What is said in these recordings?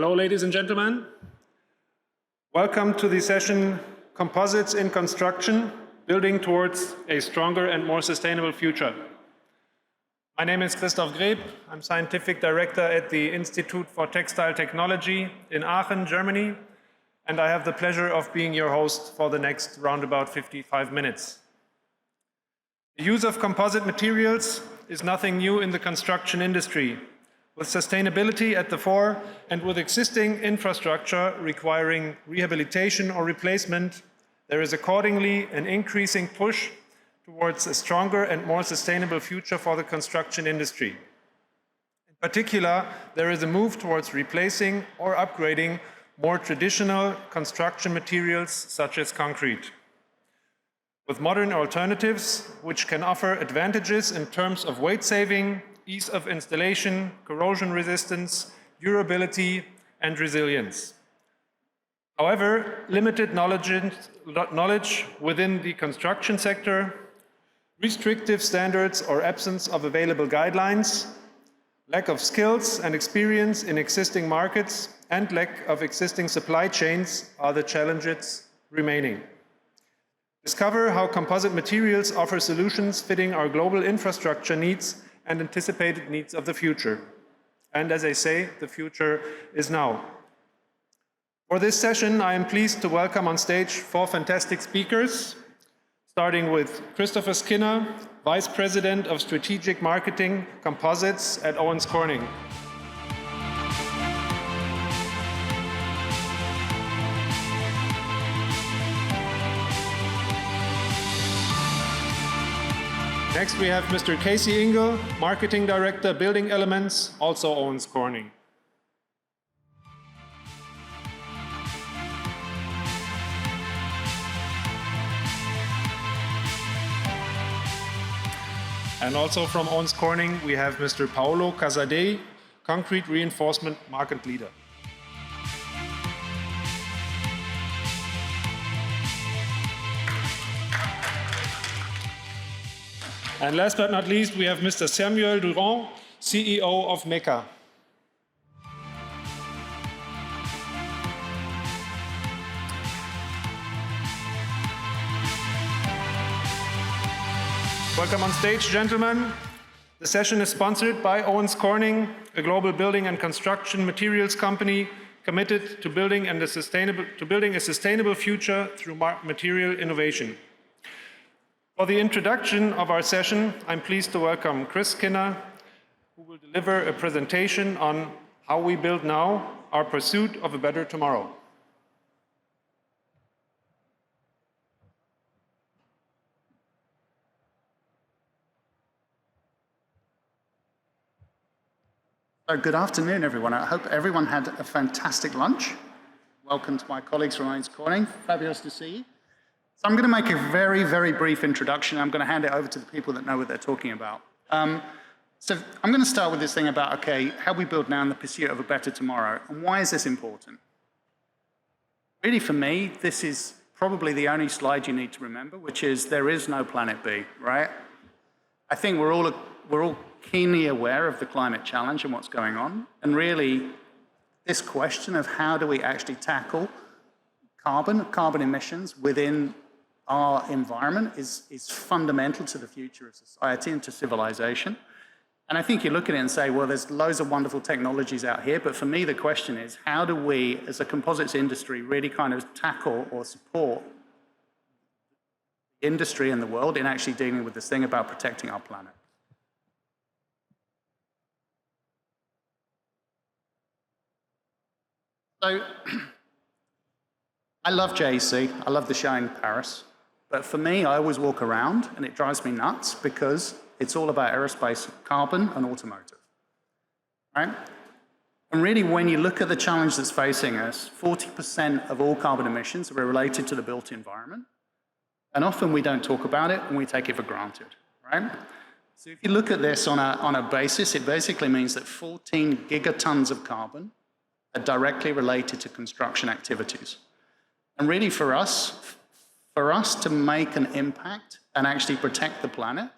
Hello, ladies and gentlemen. Welcome to the session Composites in Construction, Building Towards a Stronger and More Sustainable Future. My name is Christoph Greb. I'm Scientific Director at the Institute for Textile Technology in Aachen, Germany, and I have the pleasure of being your host for the next roundabout 55 minutes. The use of composite materials is nothing new in the construction industry. With sustainability at the fore and with existing infrastructure requiring rehabilitation or replacement, there is accordingly an increasing push towards a stronger and more sustainable future for the construction industry. In particular, there is a move towards replacing or upgrading more traditional construction materials such as concrete, with modern alternatives which can offer advantages in terms of weight saving, ease of installation, corrosion resistance, durability, and resilience. However, limited knowledge within the construction sector, restrictive standards or absence of available guidelines, lack of skills and experience in existing markets, and lack of existing supply chains are the challenges remaining. Discover how composite materials offer solutions fitting our global infrastructure needs and anticipated needs of the future. And as I say, the future is now. For this session, I am pleased to welcome on stage 4 fantastic speakers, starting with Christopher Skinner, Vice President of Strategic Marketing, Composites at Owens Corning. Next, we have Mr. Casey Ingle, Marketing Director, Building Elements, also Owens Corning. And also from Owens Corning, we have Mr. Paolo Casadei, Concrete Reinforcement Market Leader. And last but not least, we have Mr. Samuel Durand, CEO of MECA. Welcome on stage, gentlemen. The session is sponsored by Owens Corning, a global building and construction materials company committed to building a sustainable future through material innovation. For the introduction of our session, I'm pleased to welcome Chris Skinner, who will deliver a presentation on how we build now, our pursuit of a better tomorrow. Good afternoon, everyone. I hope everyone had a fantastic lunch. Welcome to my colleagues from Owens Corning. Fabulous to see you. So I'm going to make a very, very brief introduction. I'm going to hand it over to the people that know what they're talking about. So I'm going to start with this thing about, okay, how we build now in the pursuit of a better tomorrow. And why is this important? Really, for me, this is probably the only slide you need to remember, which is there is no planet B, right? I think we're all keenly aware of the climate challenge and what's going on. And really, this question of how do we actually tackle carbon emissions within our environment is fundamental to the future of society and to civilization. And I think you look at it and say, well, there's loads of wonderful technologies out here, but for me the question is, how do we, as a composites industry, really kind of tackle or support the industry and the world in actually dealing with this thing about protecting our planet? So, I love JEC, I love the show in Paris, but for me, I always walk around and it drives me nuts because it's all about aerospace, carbon, and automotive, right? And really, when you look at the challenge that's facing us, 40% of all carbon emissions are related to the built environment, and often we don't talk about it and we take it for granted, right? So if you look at this on a basis, it basically means that 14 gigatons of carbon are directly related to construction activities. And really for us to make an impact and actually protect the planet,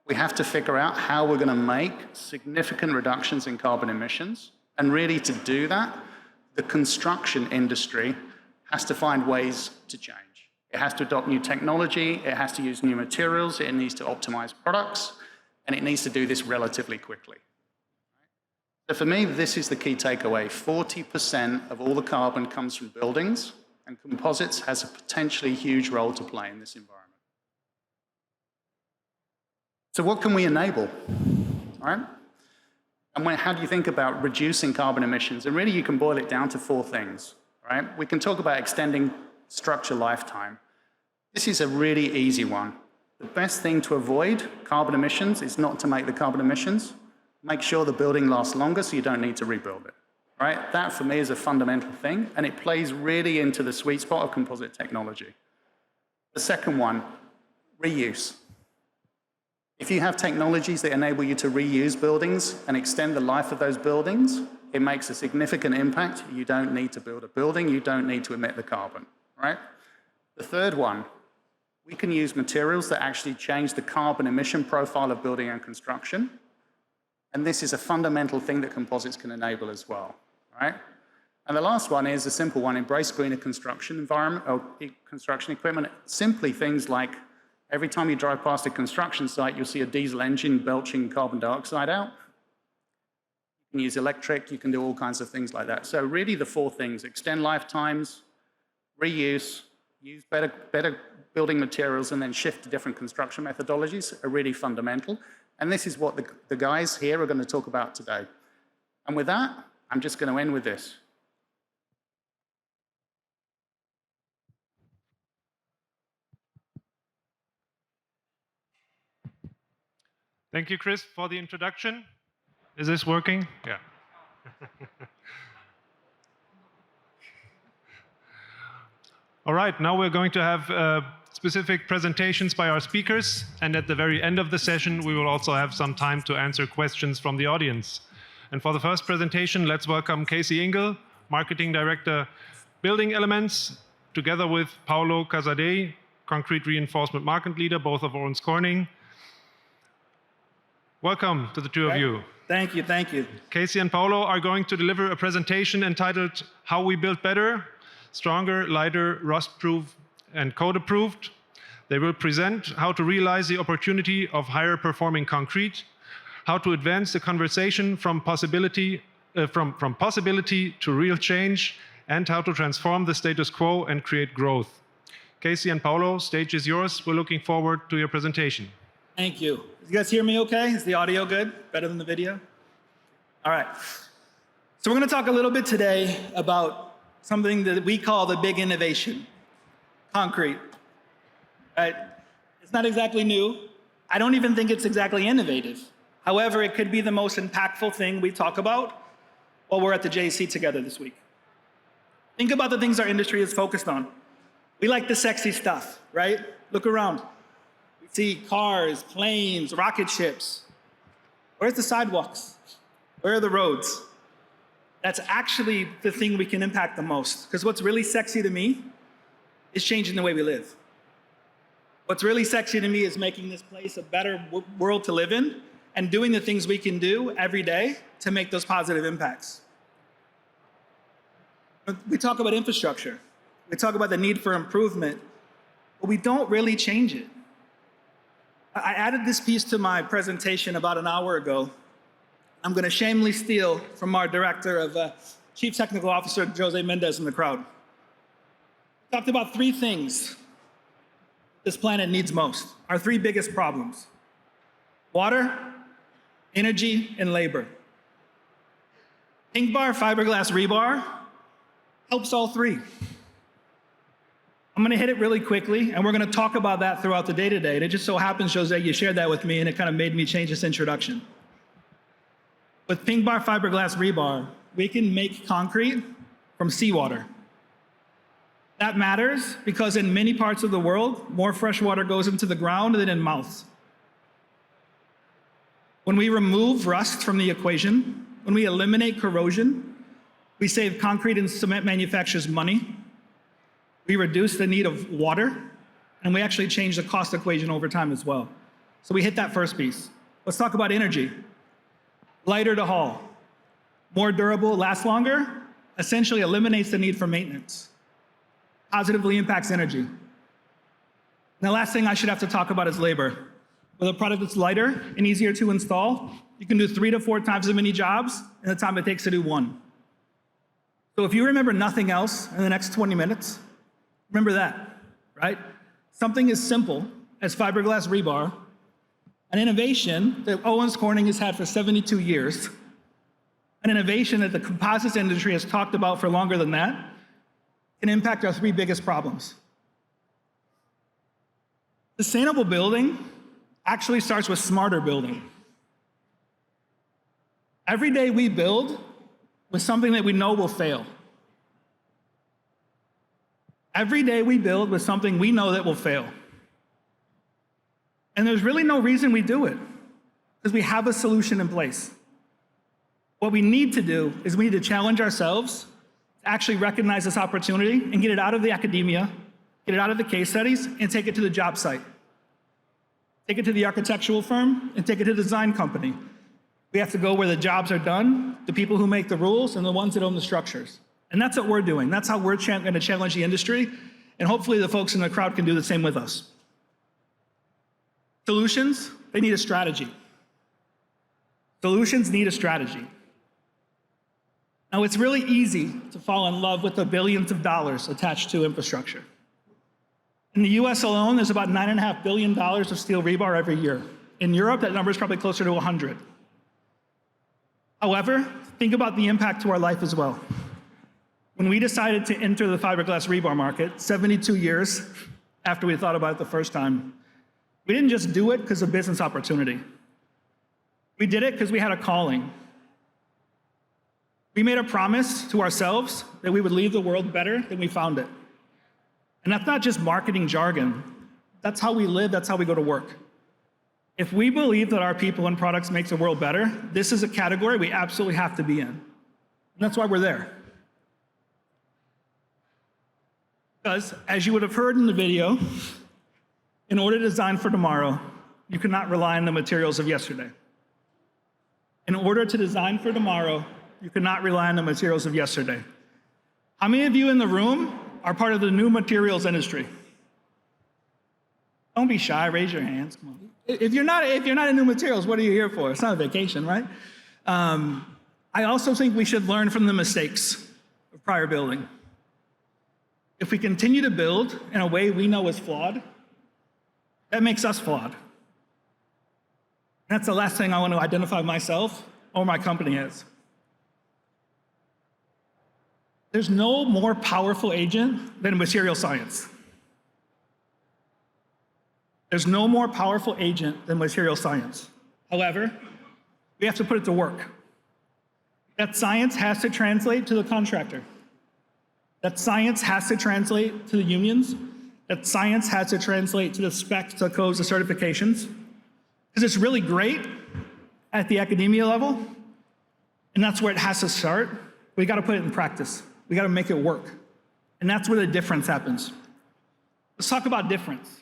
we have to figure out how we're going to make significant reductions in carbon emissions. And really to do that, the construction industry has to find ways to change. It has to adopt new technology, it has to use new materials, it needs to optimize products, and it needs to do this relatively quickly. So for me, this is the key takeaway. 40% of all the carbon comes from buildings, and composites has a potentially huge role to play in this environment. So what can we enable? All right? And how do you think about reducing carbon emissions? And really, you can boil it down to 4 things. Right? We can talk about extending structure lifetime. This is a really easy one. The best thing to avoid carbon emissions is not to make the carbon emissions. Make sure the building lasts longer so you don't need to rebuild it. Right? That, for me, is a fundamental thing, and it plays really into the sweet spot of composite technology. The second one, reuse. If you have technologies that enable you to reuse buildings and extend the life of those buildings, it makes a significant impact. You don't need to build a building, you don't need to emit the carbon, right? The third one, we can use materials that actually change the carbon emission profile of building and construction. And this is a fundamental thing that composites can enable as well, right? And the last one is a simple one, embrace greener construction environment or construction equipment. Simply things like every time you drive past a construction site, you'll see a diesel engine belching carbon dioxide out. You can use electric, you can do all kinds of things like that. So really the 4 things, extend lifetimes, reuse, use better building materials, and then shift to different construction methodologies are really fundamental. And this is what the guys here are going to talk about today. And with that, I'm just going to end with this. Thank you, Chris, for the introduction. Is this working? Yeah. All right, now we're going to have specific presentations by our speakers, and at the very end of the session, we will also have some time to answer questions from the audience. And for the first presentation, let's welcome Casey Ingle, Marketing Director, Building Elements, together with Paolo Casadei, Concrete Reinforcement Market Leader, both of Owens Corning. Welcome to the two of you. Thank you, thank you. Casey and Paolo are going to deliver a presentation entitled How We Build Better, Stronger, Lighter, Rust-Proof, and Code-Approved. They will present how to realize the opportunity of higher performing concrete, how to advance the conversation from possibility to real change, and how to transform the status quo and create growth. Casey and Paolo, stage is yours. We're looking forward to your presentation. Thank you. You guys hear me okay? Is the audio good? Better than the video? All right. So we're going to talk a little bit today about something that we call the big innovation, concrete. Right? It's not exactly new. I don't even think it's exactly innovative. However, it could be the most impactful thing we talk about while we're at the JC together this week. Think about the things our industry is focused on. We like the sexy stuff, right? Look around. We see cars, planes, rocket ships. Where's the sidewalks? Where are the roads? That's actually the thing we can impact the most. Because what's really sexy to me is changing the way we live. What's really sexy to me is making this place a better world to live in and doing the things we can do every day to make those positive impacts. We talk about infrastructure. We talk about the need for improvement, but we don't really change it. I added this piece to my presentation about an hour ago. I'm going to shamelessly steal from our director of Chief Technical Officer, Jose Mendez, in the crowd. We talked about 3 things this planet needs most, our 3 biggest problems: water, energy, and labor. Pink bar fiberglass rebar helps all 3. I'm going to hit it really quickly, and we're going to talk about that throughout the day today. And it just so happens, Jose, you shared that with me, and it kind of made me change this introduction. With pink bar fiberglass rebar, we can make concrete from seawater. That matters because in many parts of the world, more fresh water goes into the ground than in mouths. When we remove rust from the equation, when we eliminate corrosion, we save concrete and cement manufacturers money, we reduce the need of water, and we actually change the cost equation over time as well. So we hit that first piece. Let's talk about energy. Lighter to haul, more durable, lasts longer, essentially eliminates the need for maintenance, positively impacts energy. And the last thing I should have to talk about is labor. With a product that's lighter and easier to install, you can do 3 to 4 times as many jobs in the time it takes to do one. So if you remember nothing else in the next 20 minutes, remember that, right? Something as simple as fiberglass rebar, an innovation that Owens Corning has had for 72 years, an innovation that the composites industry has talked about for longer than that, can impact our 3 biggest problems. Sustainable building actually starts with smarter building. Every day we build with something that we know will fail. Every day we build with something we know that will fail. And there's really no reason we do it, because we have a solution in place. What we need to do is we need to challenge ourselves to actually recognize this opportunity and get it out of the academia, get it out of the case studies, and take it to the job site. Take it to the architectural firm, and take it to the design company. We have to go where the jobs are done, the people who make the rules, and the ones that own the structures. And that's what we're doing. That's how we're going to challenge the industry, and hopefully the folks in the crowd can do the same with us. Solutions, they need a strategy. Solutions need a strategy. Now, it's really easy to fall in love with the billions of dollars attached to infrastructure. In the US alone, there's about $9.5 billion of steel rebar every year. In Europe, that number is probably closer to 100. However, think about the impact to our life as well. When we decided to enter the fiberglass rebar market, 72 years after we thought about it the first time, we didn't just do it because of business opportunity. We did it because we had a calling. We made a promise to ourselves that we would leave the world better than we found it. And that's not just marketing jargon. That's how we live, that's how we go to work. If we believe that our people and products makes the world better, this is a category we absolutely have to be in. And that's why we're there. Because, as you would have heard in the video, in order to design for tomorrow, you cannot rely on the materials of yesterday. In order to design for tomorrow, you cannot rely on the materials of yesterday. How many of you in the room are part of the new materials industry? Don't be shy, raise your hands, come on. If you're not in new materials, what are you here for? It's not a vacation, right? I also think we should learn from the mistakes of prior building. If we continue to build in a way we know is flawed, that makes us flawed. That's the last thing I want to identify myself or my company as. There's no more powerful agent than material science. There's no more powerful agent than material science. However, we have to put it to work. That science has to translate to the contractor. That science has to translate to the unions. That science has to translate to the specs, the codes, the certifications. Because it's really great at the academia level, and that's where it has to start. We got to put it in practice. We got to make it work. And that's where the difference happens. Let's talk about difference.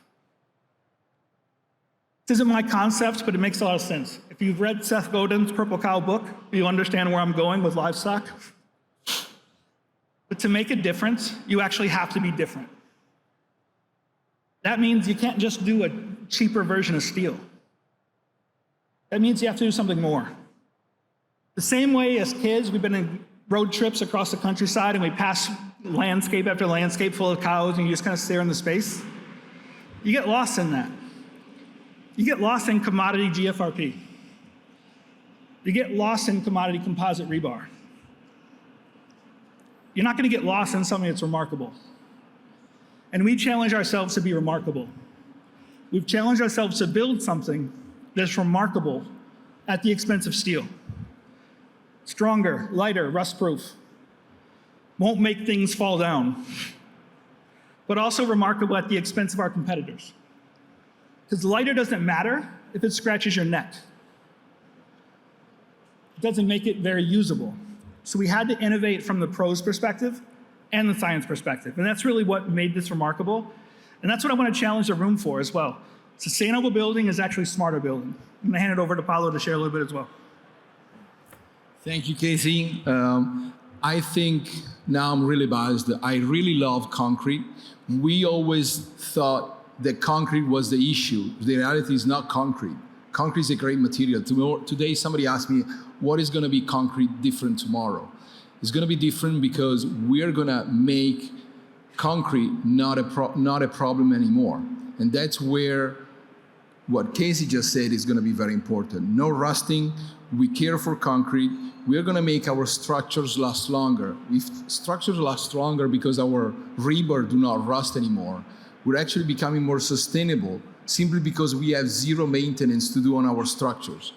This isn't my concept, but it makes a lot of sense. If you've read Seth Godin's Purple Cow book, you understand where I'm going with livestock. But to make a difference, you actually have to be different. That means you can't just do a cheaper version of steel. That means you have to do something more. The same way as kids, we've been in road trips across the countryside and we pass landscape after landscape full of cows and you just kind of stare into space. You get lost in that. You get lost in commodity GFRP. You get lost in commodity composite rebar. You're not going to get lost in something that's remarkable. And we challenge ourselves to be remarkable. We've challenged ourselves to build something that's remarkable at the expense of steel. Stronger, lighter, rust-proof. Won't make things fall down. But also remarkable at the expense of our competitors. Because lighter doesn't matter if it scratches your neck. It doesn't make it very usable. So we had to innovate from the pros perspective and the science perspective. And that's really what made this remarkable. And that's what I want to challenge the room for as well. Sustainable building is actually smarter building. I'm going to hand it over to Paulo to share a little bit as well. Thank you, Casey. I think now I'm really biased. I really love concrete. We always thought that concrete was the issue. The reality is not concrete. Concrete is a great material. Today, somebody asked me, what is going to be concrete different tomorrow? It's going to be different because we're going to make concrete not a problem anymore. And that's where what Casey just said is going to be very important. No rusting. We care for concrete. We're going to make our structures last longer. If structures last longer because our rebar do not rust anymore, we're actually becoming more sustainable simply because we have zero maintenance to do on our structures.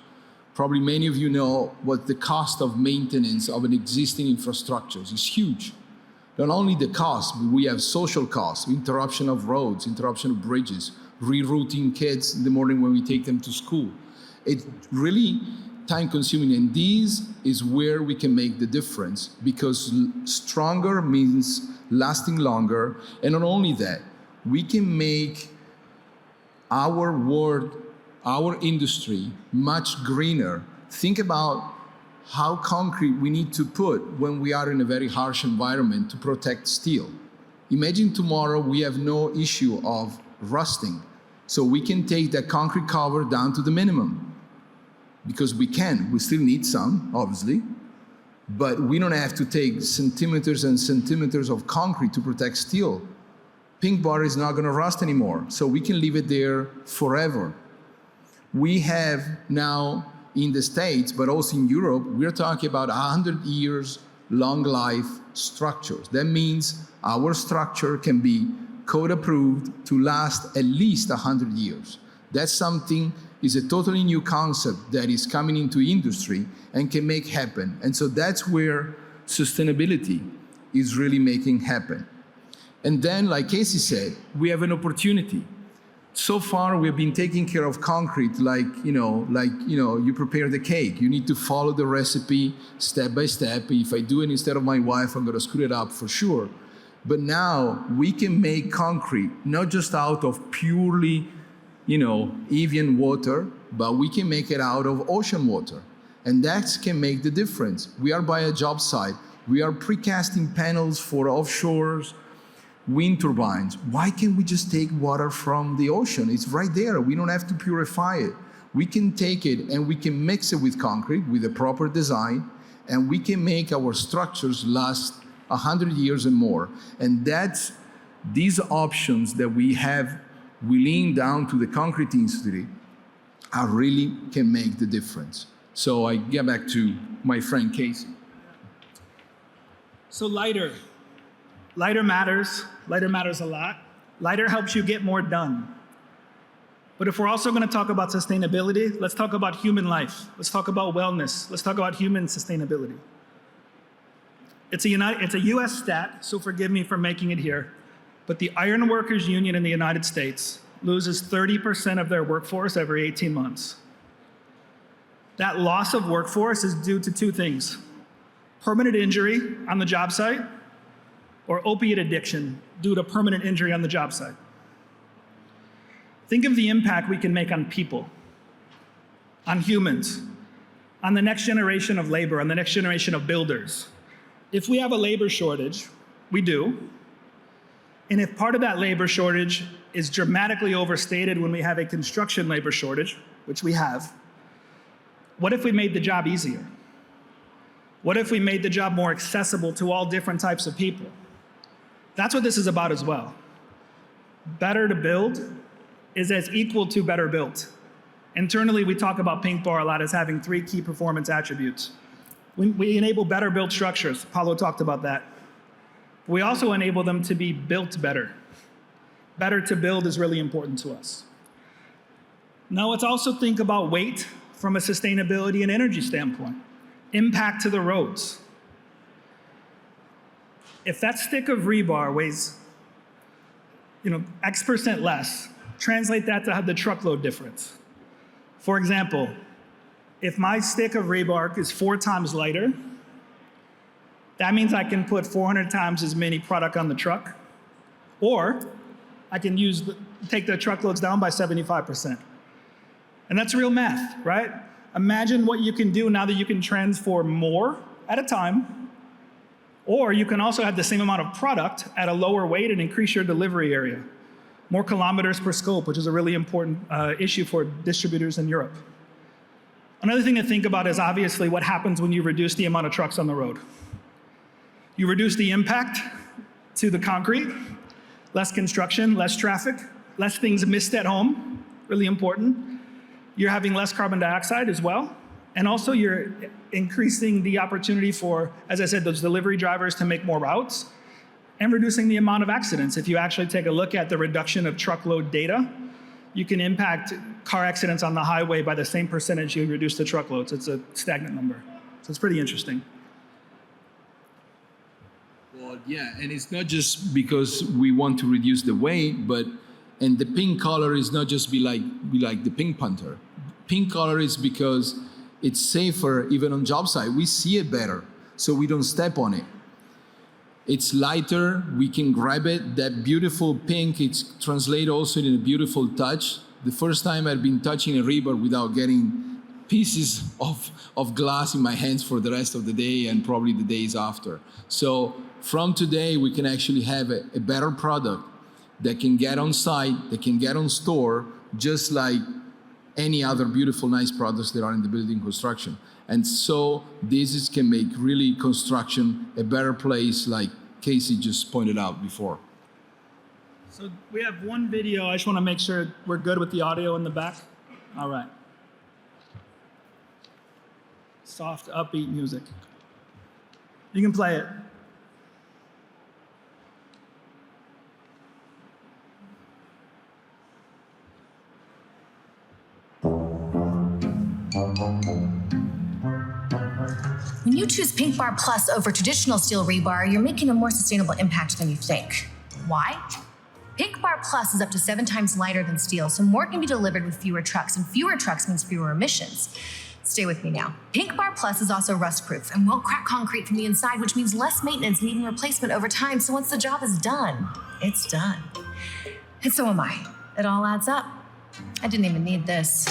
Probably many of you know what the cost of maintenance of an existing infrastructure is. It's huge. Not only the cost, but we have social costs, interruption of roads, interruption of bridges, rerouting kids in the morning when we take them to school. It's really time consuming, and this is where we can make the difference, because stronger means lasting longer. And not only that, we can make our world, our industry much greener. Think about how concrete we need to put when we are in a very harsh environment to protect steel. Imagine tomorrow we have no issue of rusting. So we can take that concrete cover down to the minimum. Because we still need some, obviously, but we don't have to take centimeters and centimeters of concrete to protect steel. Pink bar is not going to rust anymore, so we can leave it there forever. We have now in the States, but also in Europe, we're talking about 100 years long life structures. That means our structure can be code approved to last at least 100 years. That's something is a totally new concept that is coming into industry and can make happen. And so that's where sustainability is really making happen. And then, like Casey said, we have an opportunity. So far, we've been taking care of concrete like you prepare the cake. You need to follow the recipe step by step. If I do it instead of my wife, I'm gonna screw it up for sure. But now we can make concrete, not just out of purely Evian water, but we can make it out of ocean water. And that can make the difference. We are by a job site. We are precasting panels for offshores, wind turbines. Why can't we just take water from the ocean? It's right there. We don't have to purify it. We can take it and we can mix it with concrete with a proper design, and we can make our structures last 100 years and more. And that's these options that we have, we lean down to the concrete industry, are really can make the difference. So I get back to my friend Casey. So lighter matters. Lighter matters a lot. Lighter helps you get more done. But if we're also going to talk about sustainability, let's talk about human life. Let's talk about wellness. Let's talk about human sustainability. It's a US stat, so forgive me for making it here, but the Iron Workers Union in the United States loses 30% of their workforce every 18 months. That loss of workforce is due to two things: permanent injury on the job site, or opiate addiction due to permanent injury on the job site. Think of the impact we can make on people, on humans, on the next generation of labor, on the next generation of builders. If we have a labor shortage, we do, and if part of that labor shortage is dramatically overstated when we have a construction labor shortage, which we have, what if we made the job easier? What if we made the job more accessible to all different types of people? That's what this is about as well. Better to build is as equal to better built. Internally, we talk about Pink Bar a lot as having 3 key performance attributes. We enable better built structures. Paulo talked about that. We also enable them to be built better. Better to build is really important to us. Now let's also think about weight from a sustainability and energy standpoint. Impact to the roads. If that stick of rebar weighs X% less, translate that to the truckload difference. For example, if my stick of rebar is 4 times lighter, that means I can put 400 times as many product on the truck, or I can take the truckloads down by 75%. And that's real math, right? Imagine what you can do now that you can transform more at a time Or you can also have the same amount of product at a lower weight and increase your delivery area. More kilometers per scope, which is a really important issue for distributors in Europe. Another thing to think about is obviously what happens when you reduce the amount of trucks on the road. You reduce the impact to the concrete, less construction, less traffic, less things missed at home, really important. You're having less carbon dioxide as well. And also you're increasing the opportunity for, as I said, those delivery drivers to make more routes and reducing the amount of accidents. If you actually take a look at the reduction of truckload data, you can impact car accidents on the highway by the same percentage you reduce the truckloads. It's a stagnant number. So it's pretty interesting. Well, yeah, and it's not just because we want to reduce the weight, and the pink color is not just be like the Pink Panther. Pink color is because it's safer even on job site. We see it better, so we don't step on it. It's lighter, we can grab it. That beautiful pink, it's translated also in a beautiful touch. The first time I've been touching a rebar without getting pieces of glass in my hands for the rest of the day and probably the days after. So from today, we can actually have a better product that can get on site, that can get on store, just like any other beautiful, nice products that are in the building construction. And so this can make really construction a better place, like Casey just pointed out before. So we have one video. I just want to make sure we're good with the audio in the back. All right. Soft, upbeat music. You can play it. When you choose Pink Bar Plus over traditional steel rebar, you're making a more sustainable impact than you think. Why? Pink Bar Plus is up to 7 times lighter than steel, so more can be delivered with fewer trucks, and fewer trucks means fewer emissions. Stay with me now. Pink Bar Plus is also rust-proof and won't crack concrete from the inside, which means less maintenance and even replacement over time, so once the job is done, it's done. And so am I. It all adds up. I didn't even need this.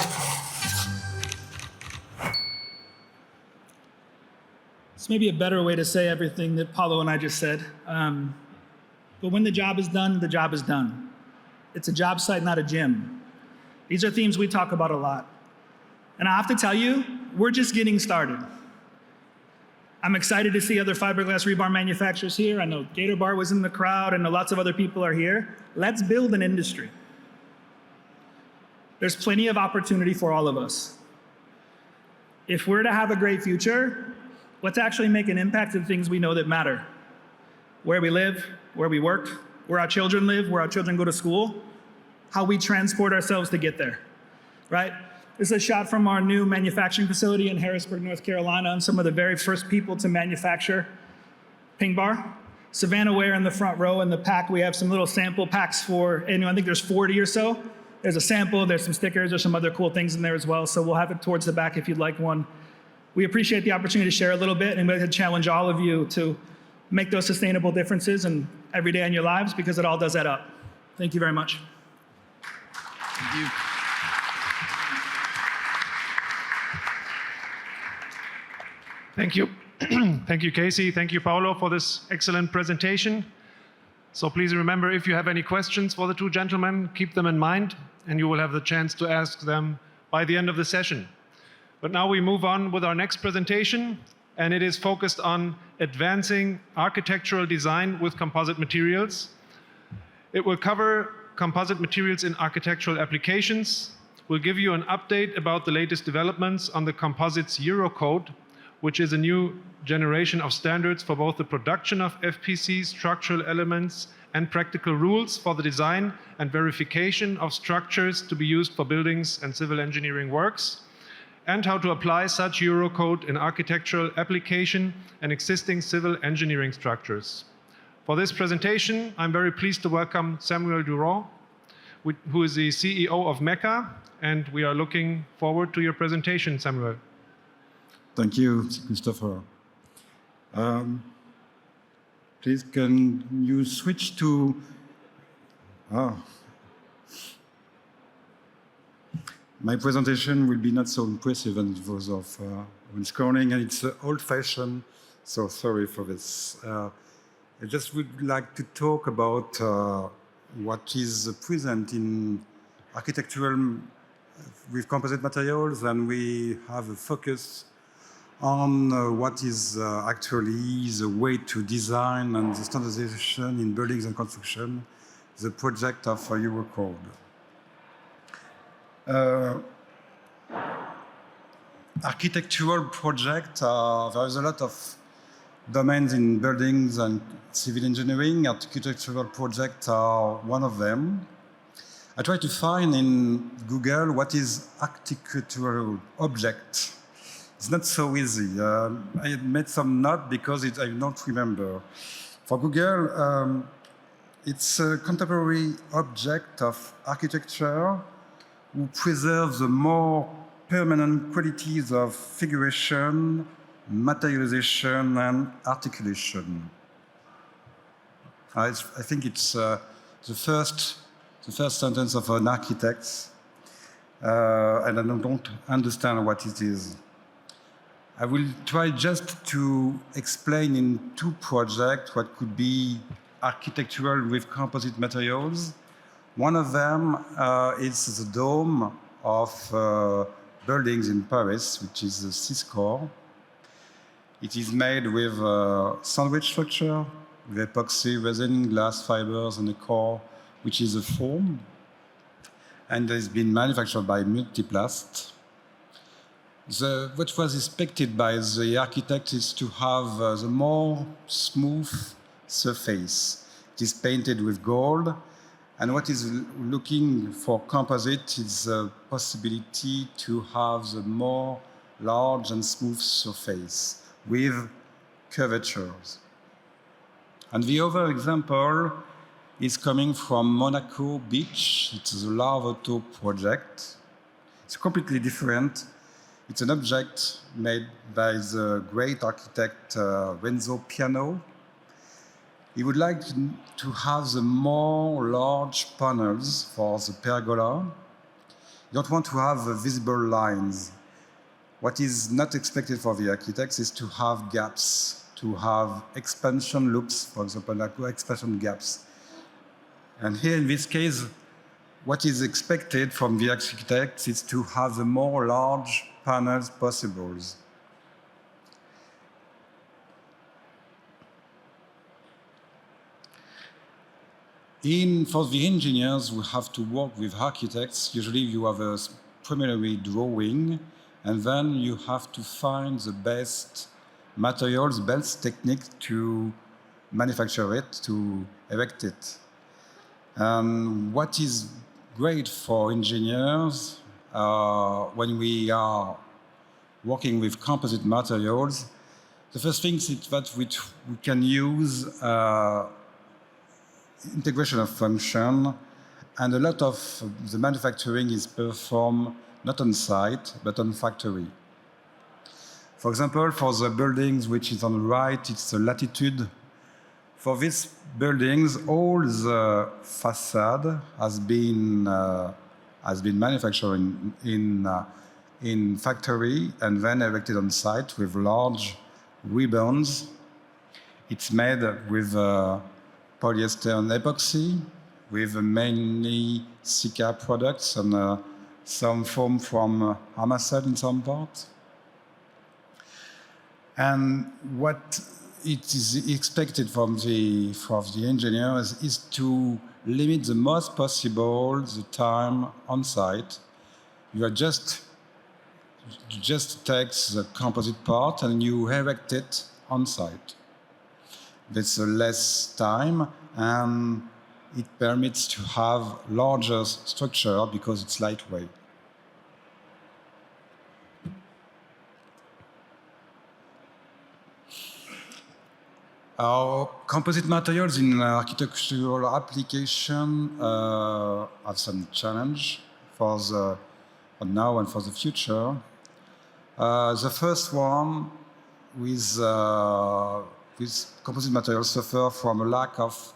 This may be a better way to say everything that Paulo and I just said. But when the job is done, the job is done. It's a job site, not a gym. These are themes we talk about a lot. And I have to tell you, we're just getting started. I'm excited to see other fiberglass rebar manufacturers here. I know Gator Bar was in the crowd, and lots of other people are here. Let's build an industry. There's plenty of opportunity for all of us. If we're to have a great future, let's actually make an impact in things we know that matter. Where we live, where we work, where our children live, where our children go to school, how we transport ourselves to get there, right? This is a shot from our new manufacturing facility in Harrisburg, North Carolina, and some of the very first people to manufacture Pink Bar. Savannah Ware in the front row. In the pack, we have some little sample packs for, and I think there's 40 or so. There's a sample, there's some stickers, there's some other cool things in there as well, so we'll have it towards the back if you'd like one. We appreciate the opportunity to share a little bit, and we'd like to challenge all of you to make those sustainable differences in every day in your lives, because it all does add up. Thank you very much. Thank you. Thank you. Thank you, Casey. Thank you, Paulo, for this excellent presentation. So please remember, if you have any questions for the two gentlemen, keep them in mind, and you will have the chance to ask them by the end of the session. But now we move on with our next presentation, and it is focused on advancing architectural design with composite materials. It will cover composite materials in architectural applications. We'll give you an update about the latest developments on the Composites Eurocode, which is a new generation of standards for both the production of FPC structural elements and practical rules for the design and verification of structures to be used for buildings and civil engineering works, and how to apply such Eurocode in architectural application and existing civil engineering structures. For this presentation, I'm very pleased to welcome Samuel Durand, who is the CEO of Mecca, and we are looking forward to your presentation, Samuel. Thank you, Christopher. Please, can you switch to... My presentation will be not so impressive as it was of Vince Corning, and it's an old-fashioned so sorry for this. I just would like to talk about what is present in architectural with composite materials, and we have a focus on what is actually the way to design and the standardization in buildings and construction, the project of Eurocode. Architectural project, there is a lot of domains in buildings and civil engineering. Architectural projects are one of them. I tried to find in Google what is architectural object. It's not so easy. I made some notes because I don't remember. For Google, it's a contemporary object of architecture who preserves the more permanent qualities of figuration, materialization, and articulation. I think it's the first sentence of an architect, and I don't understand what it is. I will try just to explain in two projects what could be architectural with composite materials. One of them is the dome of buildings in Paris, which is the Ciscore. It is made with a sandwich structure, with epoxy resin, glass fibers, and a core, which is a foam. And it's been manufactured by Multiplast. What was expected by the architect is to have the more smooth surface. It is painted with gold. And what is looking for composite is the possibility to have the more large and smooth surface with curvatures. And the other example is coming from Monaco Beach. It's the Larvoto project. It's completely different. It's an object made by the great architect Renzo Piano. He would like to have the more large panels for the pergola. You don't want to have visible lines. What is not expected for the architects is to have gaps, to have expansion loops, for example, like expansion gaps. And here in this case, what is expected from the architects is to have the more large panels possible. For the engineers, we have to work with architects. Usually you have a preliminary drawing, and then you have to find the best materials, best technique to manufacture it, to erect it. What is great for engineers when we are working with composite materials, the first thing is that we can use integration of function, and a lot of the manufacturing is performed not on site, but on factory. For example, for the buildings which is on the right, it's the latitude. For these buildings, all the facade has been manufactured in factory and then erected on site with large ribbons. It's made with polyester and epoxy, with mainly Sika products and some foam from Amazon in some parts. And what it is expected from the engineers is to limit the most possible the time on site. You just take the composite part and you erect it on site. There's less time, and it permits to have larger structure because it's lightweight. Our composite materials in architectural application have some challenge for now and for the future. The first one with composite materials suffer from a lack of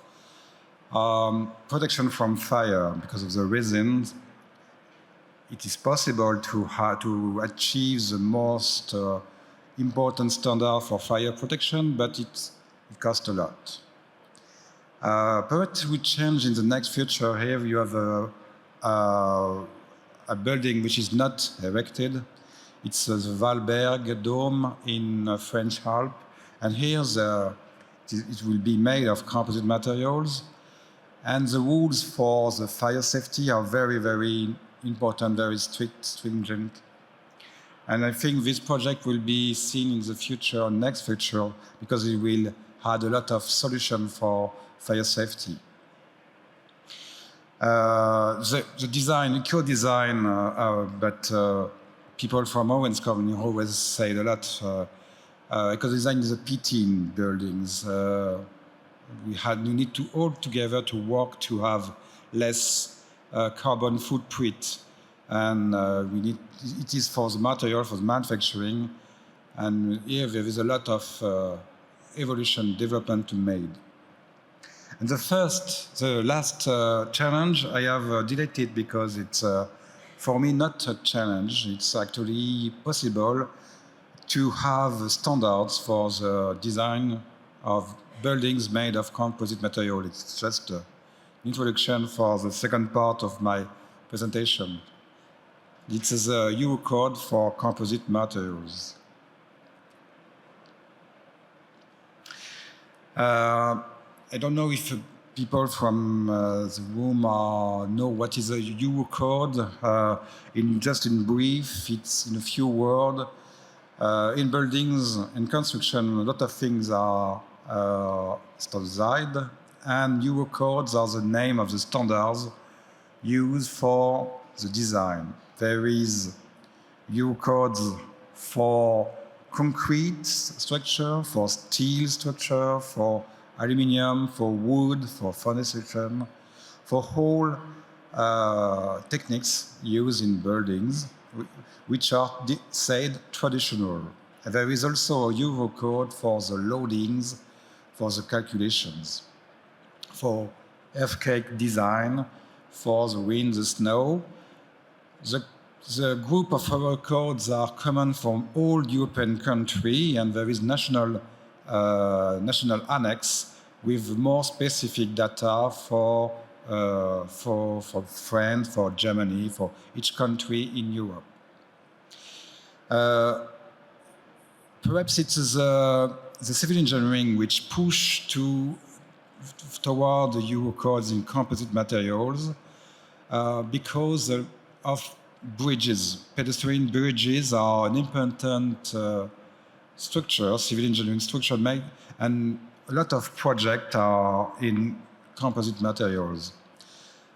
protection from fire because of the resins. It is possible to achieve the most important standard for fire protection, but it costs a lot. Perhaps it will change in the next future. Here you have a building which is not erected. It's the Valberg Dome in French Alps. And here it will be made of composite materials. And the rules for the fire safety are very, very important, very strict, stringent. And I think this project will be seen in the future, next future, because it will add a lot of solution for fire safety. The design, the co-design, but people from Owens Corning always say a lot. Eco-design is a pity in buildings. We need to all together to work to have less carbon footprint, and it is for the material, for the manufacturing, and here there is a lot of evolution, development to made. And the last challenge I have deleted because it's for me not a challenge. It's actually possible to have standards for the design of buildings made of composite material. It's just an introduction for the second part of my presentation. It is a EU code for composite materials. I don't know if people from the room know what is a EU code. Just in brief, it's in a few words. In buildings and construction, a lot of things are standardized, and EU codes are the name of the standards used for the design. There is EU codes for concrete structure, for steel structure, for aluminium, for wood, for fenestration, for all techniques used in buildings, which are said traditional. And there is also a Euro code for the loadings, for the calculations, for earthquake design, for the wind, the snow. The group of our codes are common from all European countries, and there is national annex with more specific data for France, for Germany, for each country in Europe. Perhaps it is the civil engineering which push toward the Euro codes in composite materials because of bridges. Pedestrian bridges are an important structure, civil engineering structure made, and a lot of projects are in composite materials.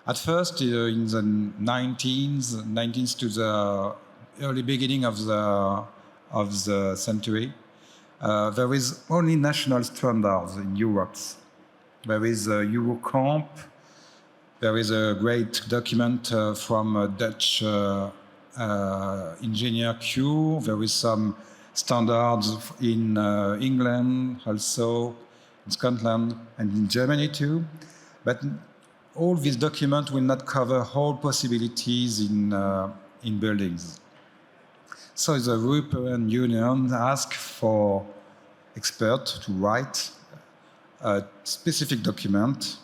At first, in the 19th to the early beginning of the century, there is only national standards in Europe. There is Eurocomp. There is a great document from a Dutch engineer Q. There is some standards in England, also in Scotland, and in Germany too. But all these documents will not cover all possibilities in buildings. So the European Union asked for experts to write a specific document.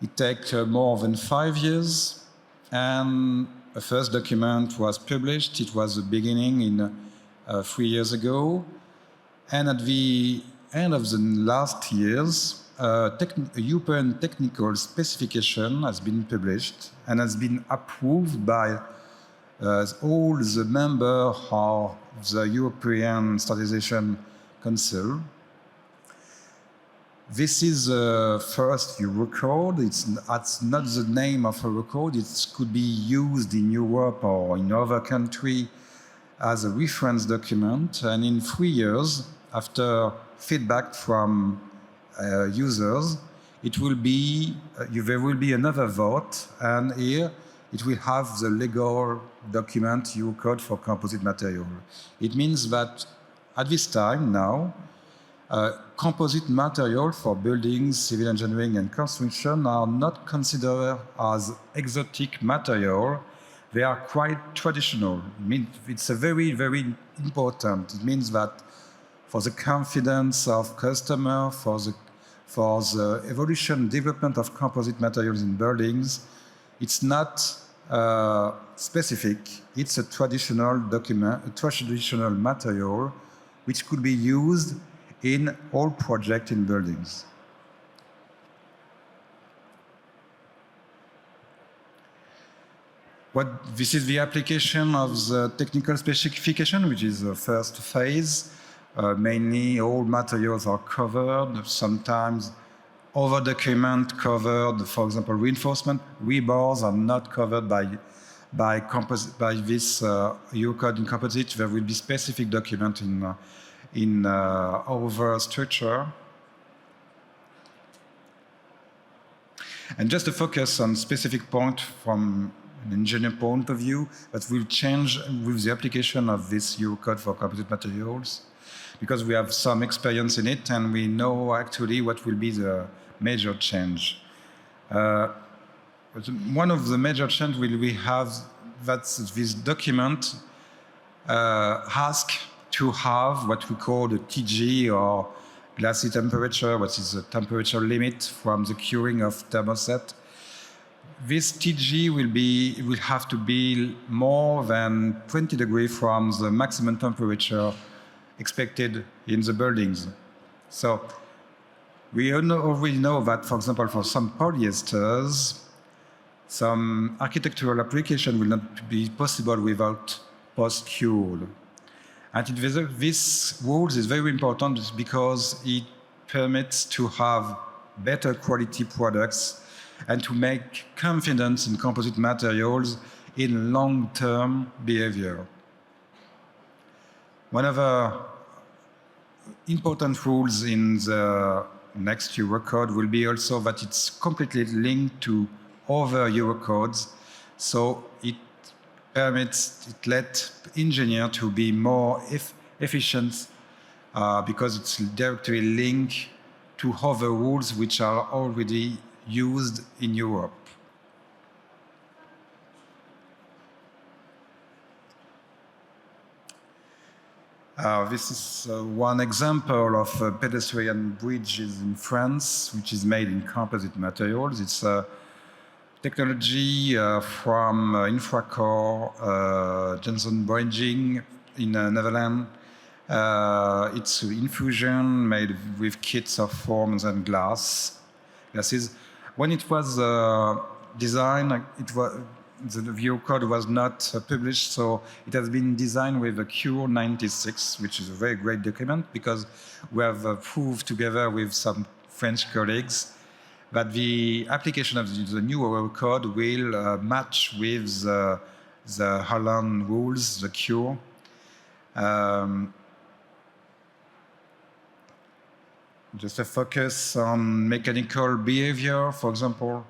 It takes more than 5 years, and the first document was published. It was the beginning in 3 years ago, and at the end of the last years, a European technical specification has been published and has been approved by all the members of the European Standardization Council. This is the first Eurocode. It's not the name of a Eurocode. It could be used in Europe or in other countries as a reference document. And in 3 years, after feedback from users, there will be another vote, and here it will have the legal document Eurocode for composite material. It means that at this time now, composite material for buildings, civil engineering and construction are not considered as exotic material, they are quite traditional. It means it's a very, very important. It means that for the confidence of customer, for the evolution, development of composite materials in buildings, it's not specific. It's a traditional document, a traditional material, which could be used in all projects in buildings. This is the application of the technical specification, which is the first phase. Mainly all materials are covered, sometimes over document covered, for example, reinforcement. Rebars are not covered by this Eurocode in composite. There will be specific document in over structure. And just to focus on specific point from an engineer point of view, that will change with the application of this Eurocode for composite materials, because we have some experience in it and we know actually what will be the major change. One of the major changes we have that this document asks to have what we call the TG, or glassy temperature, which is the temperature limit from the curing of thermoset. This TG will have to be more than 20 degrees from the maximum temperature expected in the buildings. So we already know that, for example, for some polyesters, some architectural application will not be possible without post-cure. And this rule is very important because it permits to have better quality products and to make confidence in composite materials in long-term behavior. One of the important rules in the next Eurocode will be also that it's completely linked to other Eurocodes, so it lets engineers to be more efficient because it's directly linked to other rules which are already used in Europe. This is one example of pedestrian bridges in France, which is made in composite materials. It's a technology from Infracore, Johnson Bridging in Netherlands. It's infusion made with kits of forms and glasses. When it was designed, the Eurocode was not published, so it has been designed with a Cure 96, which is a very great document, because we have proved together with some French colleagues that the application of the new Eurocode will match with the Holland rules, the Cure. Just a focus on mechanical behavior, for example.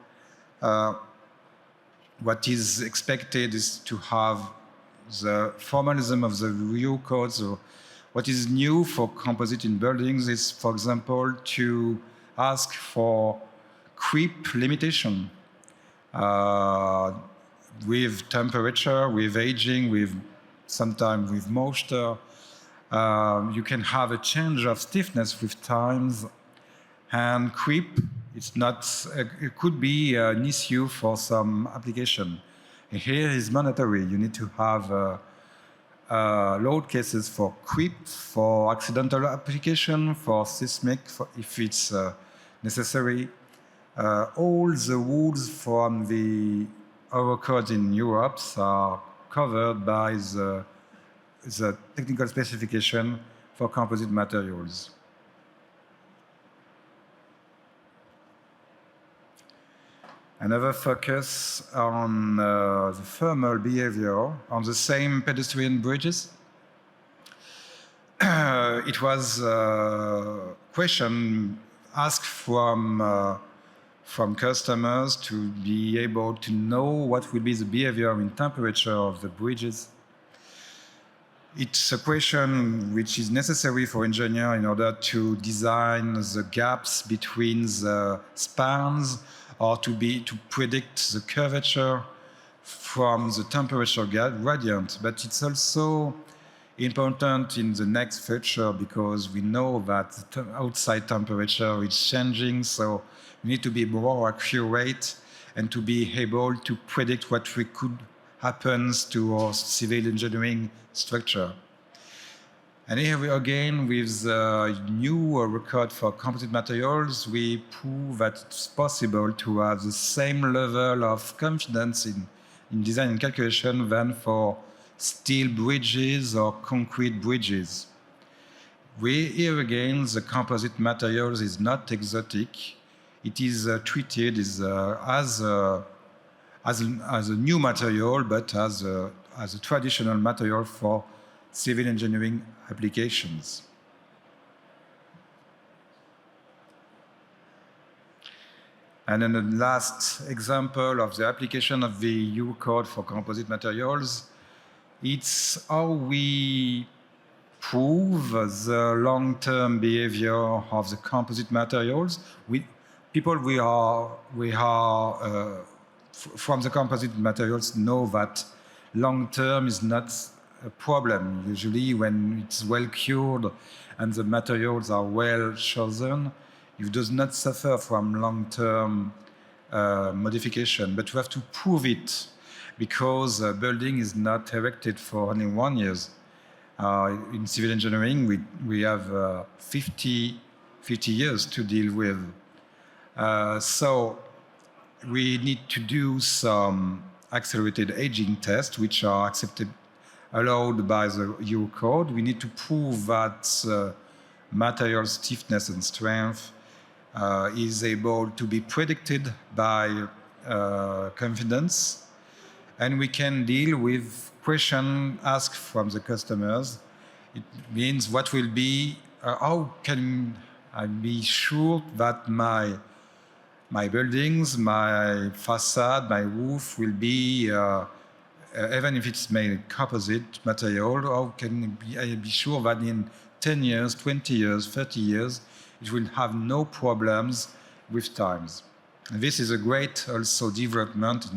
What is expected is to have the formalism of the Eurocode. So what is new for composite in buildings is, for example, to ask for creep limitation with temperature, with aging, sometimes with moisture. You can have a change of stiffness with times, and creep, it could be an issue for some application. And here is mandatory. You need to have load cases for creep, for accidental application, for seismic, if it's necessary. All the rules from the Eurocode in Europe are covered by the technical specification for composite materials. Another focus on the thermal behavior on the same pedestrian bridges. It was a question asked from customers to be able to know what will be the behavior in temperature of the bridges. It's a question which is necessary for engineers in order to design the gaps between the spans, or to predict the curvature from the temperature gradient, but it's also important in the next future because we know that the outside temperature is changing, so we need to be more accurate and to be able to predict what could happen to our civil engineering structure. And here we again, with the new record for composite materials, we prove that it's possible to have the same level of confidence in design and calculation than for steel bridges or concrete bridges. Here again, the composite materials is not exotic. It is treated as a new material, but as a traditional material for civil engineering applications. And then the last example of the application of the Eurocode for composite materials, it's how we prove the long-term behavior of the composite materials. From the composite materials know that long-term is not a problem. Usually when it's well cured and the materials are well chosen, you do not suffer from long-term modification, but you have to prove it because a building is not erected for only 1 year. In civil engineering, we have 50 years to deal with. So we need to do some accelerated aging tests, which are allowed by the Eurocode. We need to prove that material stiffness and strength is able to be predicted by confidence, and we can deal with questions asked from the customers. It means what will be, how can I be sure that my buildings, my facade, my roof will be, even if it's made of composite material, how can I be sure that in 10 years, 20 years, 30 years, it will have no problems with times. And this is a great also development.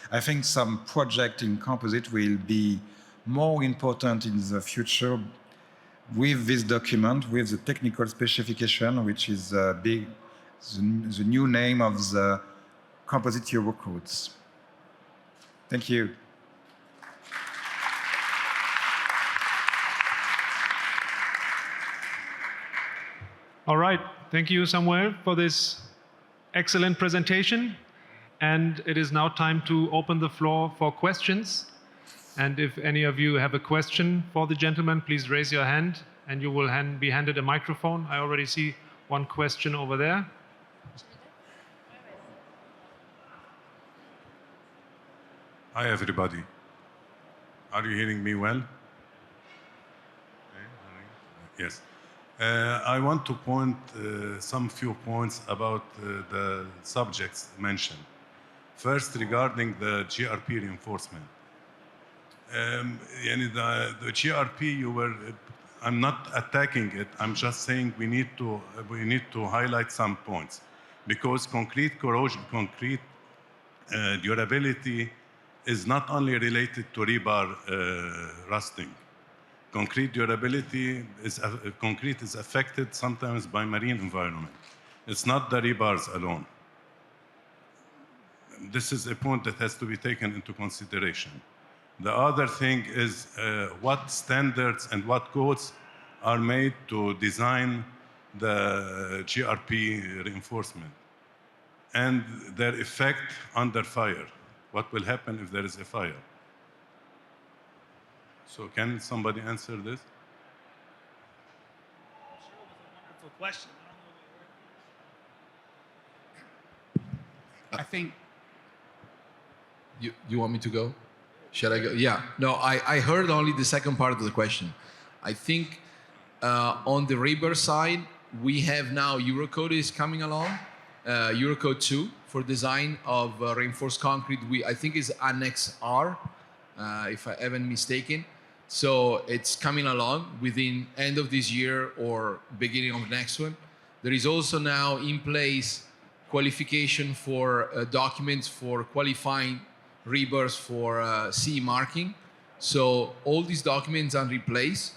I think some project in composite will be more important in the future with this document, with the technical specification, which is the new name of the composite Eurocodes. Thank you. All right, thank you, Samuel, for this excellent presentation. And it is now time to open the floor for questions. And if any of you have a question for the gentleman, please raise your hand and you will be handed a microphone. I already see one question over there. Hi, everybody. Are you hearing me well? Yes. I want to point some few points about the subjects mentioned. First, regarding the GRP reinforcement. The GRP, I'm not attacking it. I'm just saying we need to highlight some points, because concrete corrosion, concrete durability is not only related to rebar rusting. Concrete durability concrete is affected sometimes by marine environment. It's not the rebars alone. This is a point that has to be taken into consideration. The other thing is what standards and what codes are made to design the GRP reinforcement and their effect under fire. What will happen if there is a fire? So can somebody answer this? Wonderful question. I think You want me to go? Should I go? Yeah. No, I heard only the second part of the question. I think on the rebar side, we have now Eurocode is coming along, Eurocode 2 for design of reinforced concrete. I think is Annex R, if I haven't mistaken. So it's coming along within end of this year or beginning of next one. There is also now in place qualification for documents for qualifying rebars for CE marking. So all these documents are in place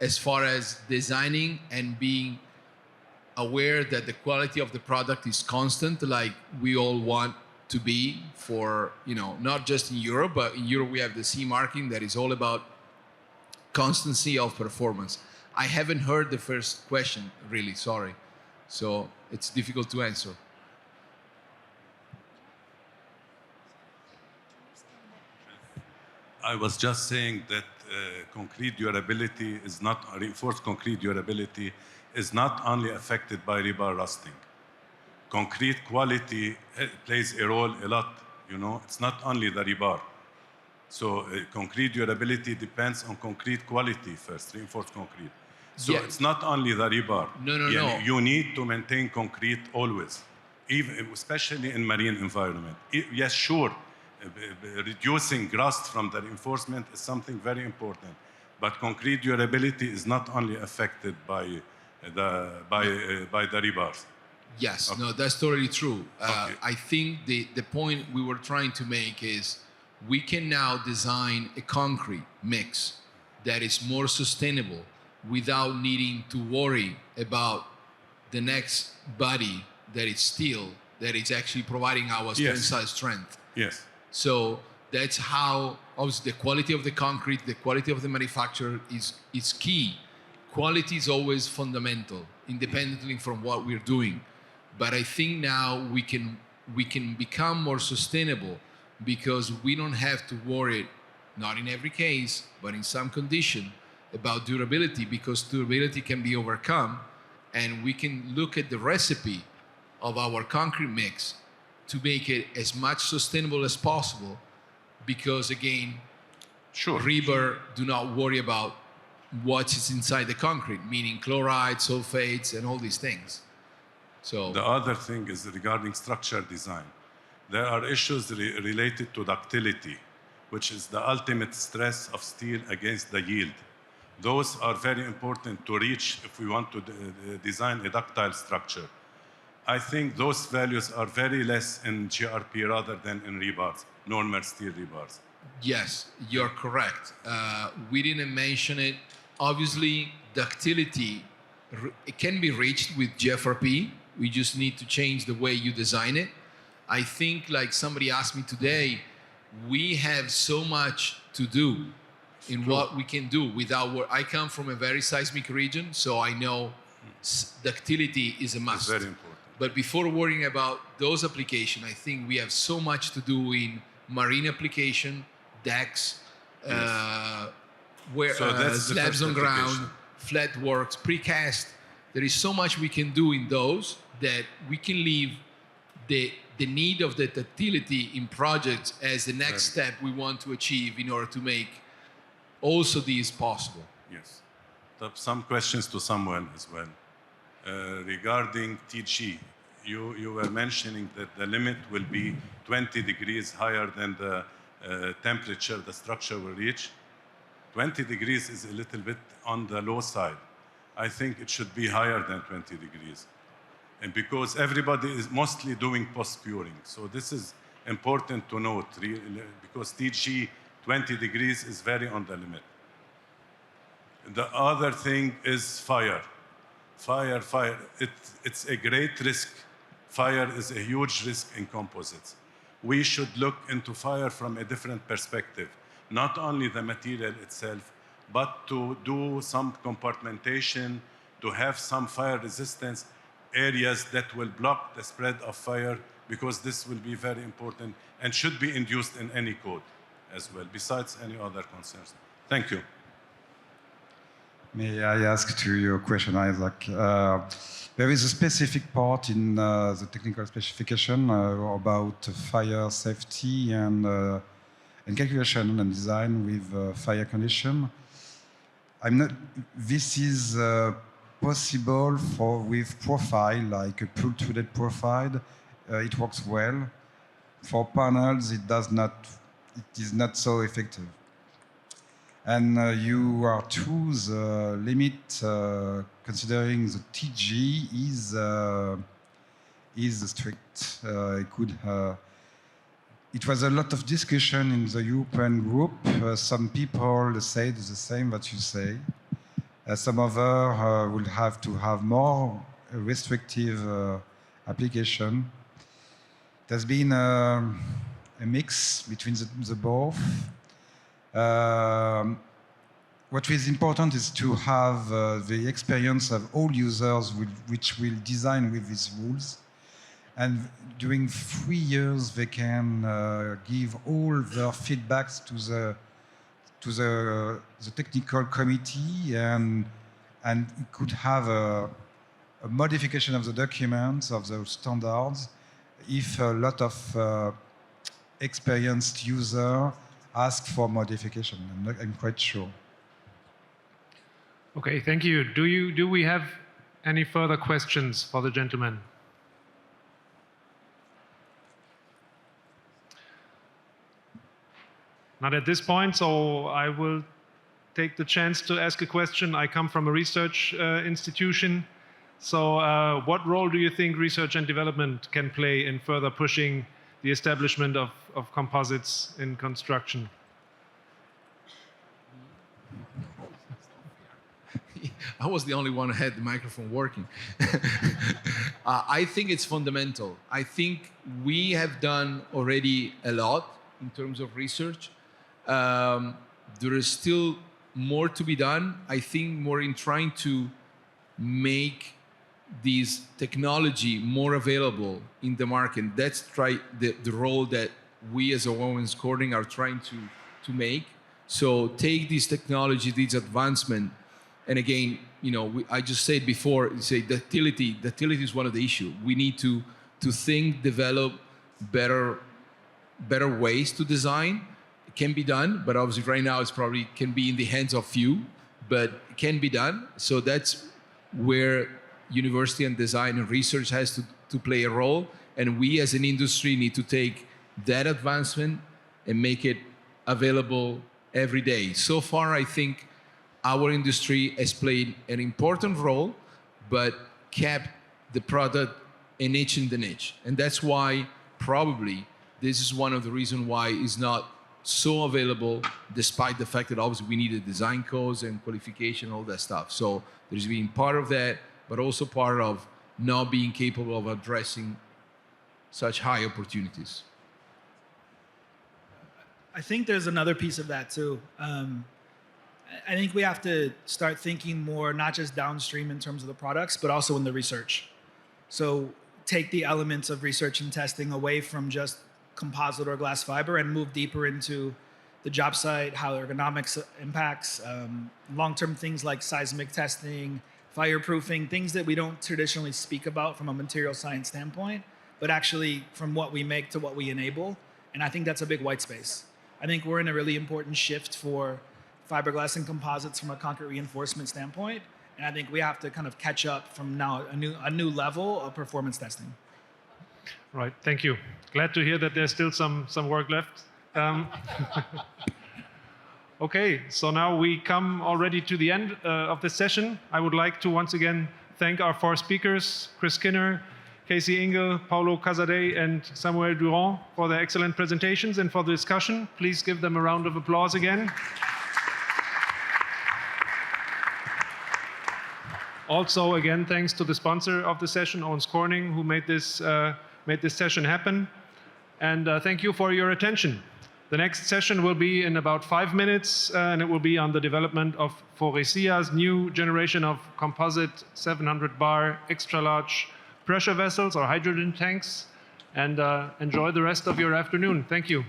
as far as designing and being aware that the quality of the product is constant, like we all want to be for, not just in Europe, but in Europe we have the CE marking that is all about constancy of performance. I haven't heard the first question, really, sorry. So it's difficult to answer. I was just saying that concrete durability is not, reinforced concrete durability is not only affected by rebar rusting. Concrete quality plays a role a lot, It's not only the rebar. So concrete durability depends on concrete quality first, reinforced concrete. So Yeah. it's not only the rebar. No. You need to maintain concrete always, especially in marine environment. Yes, sure, reducing rust from the reinforcement is something very important. But concrete durability is not only affected by the rebars. Yes, Okay. no, that's totally true. Okay. I think the point we were trying to make is we can now design a concrete mix that is more sustainable without needing to worry about the next body that is steel, that is actually providing our tensile strength. Yes. So that's how, obviously, the quality of the concrete, the quality of the manufacturer is key. Quality is always fundamental, independently from what we're doing. But I think now we can become more sustainable because we don't have to worry, not in every case, but in some condition, about durability, because durability can be overcome, and we can look at the recipe of our concrete mix to make it as much sustainable as possible, because again, rebar do not worry about what is inside the concrete, meaning chloride, sulfates, and all these things. So the other thing is regarding structure design. There are issues related to ductility, which is the ultimate stress of steel against the yield. Those are very important to reach if we want to design a ductile structure. I think those values are very less in GRP rather than in rebars, normal steel rebars. yes, you're correct. We didn't mention it. Obviously, ductility, it can be reached with GFRP. We just need to change the way you design it. I think, like somebody asked me today, we have so much to do in what we can do without work. I come from a very seismic region, so I know ductility is a must. It's very important. But before worrying about those applications, I think we have so much to do in marine application, decks, where So that's the slabs first on ground, application. flat works, precast. There is so much we can do in those that we can leave the need of the ductility in projects as the next step we want to achieve in order to make also these possible. Yes. Some questions to someone as well. Regarding TG, you were mentioning that the limit will be 20 degrees higher than the temperature the structure will reach. 20 degrees is a little bit on the low side. I think it should be higher than 20 degrees. And because everybody is mostly doing post-curing. So this is important to note, because TG 20 degrees is very on the limit. The other thing is fire. Fire. It's a great risk. Fire is a huge risk in composites. We should look into fire from a different perspective. Not only the material itself, but to do some compartmentation, to have some fire resistance areas that will block the spread of fire, because this will be very important and should be induced in any code as well, besides any other concerns. Thank you. May I ask to your question, Isaac? There is a specific part in the technical specification about fire safety and calculation and design with fire condition. This is possible with profile, like a pull-threaded profile. It works well. For panels, it is not so effective. And you are true, the limit considering the TG is strict. it was a lot of discussion in the European group. Some people said the same that you say. Some others will have to have more restrictive application. There's been a mix between the both. What is important is to have the experience of all users which will design with these rules. And during 3 years, they can give all their feedbacks to the technical committee, and it could have a modification of the documents, of the standards, if a lot of experienced users ask for modification. I'm quite sure. Okay, thank you. Do we have any further questions for the gentleman? Not at this point, so I will take the chance to ask a question. I come from a research institution. So what role do you think research and development can play in further pushing the establishment of composites in construction? I was the only one who had the microphone working. I think it's fundamental. I think we have done already a lot in terms of research. There is still more to be done. I think more in trying to make this technology more available in the market. That's the role that we as a Women's Corning are trying to make. So take this technology, this advancement, and again, I just said before, say ductility is one of the issues. We need to think, develop better ways to design. It can be done, but obviously right now it's probably can be in the hands of few, but it can be done. So that's where university and design and research has to play a role. And we as an industry need to take that advancement and make it available every day. So far, I think our industry has played an important role, but kept the product an niche in the niche. And that's why probably this is one of the reasons why it's not so available, despite the fact that obviously we needed design codes and qualification, all that stuff. So there's been part of that, but also part of not being capable of addressing such high opportunities. I think there's another piece of that too. I think we have to start thinking more, not just downstream in terms of the products, but also in the research. So take the elements of research and testing away from just composite or glass fiber and move deeper into the job site, how ergonomics impacts, long-term things like seismic testing, fireproofing, things that we don't traditionally speak about from a material science standpoint, but actually from what we make to what we enable. And I think that's a big white space. I think we're in a really important shift for fiberglass and composites from a concrete reinforcement standpoint. And I think we have to kind of catch up from now a new level of performance testing. Right, thank you. Glad to hear that there's still some work left. Okay, so now we come already to the end of the session. I would like to once again thank our 4 speakers, Chris Skinner, Casey Ingle, Paulo Casadei, and Samuel Durand for their excellent presentations and for the discussion. Please give them a round of applause again. Also, again, thanks to the sponsor of the session, Owens Corning, who made this session happen. And thank you for your attention. The next session will be in about 5 minutes, and it will be on the development of Foresia's new generation of composite 700 bar extra large pressure vessels or hydrogen tanks. And enjoy the rest of your afternoon. Thank you.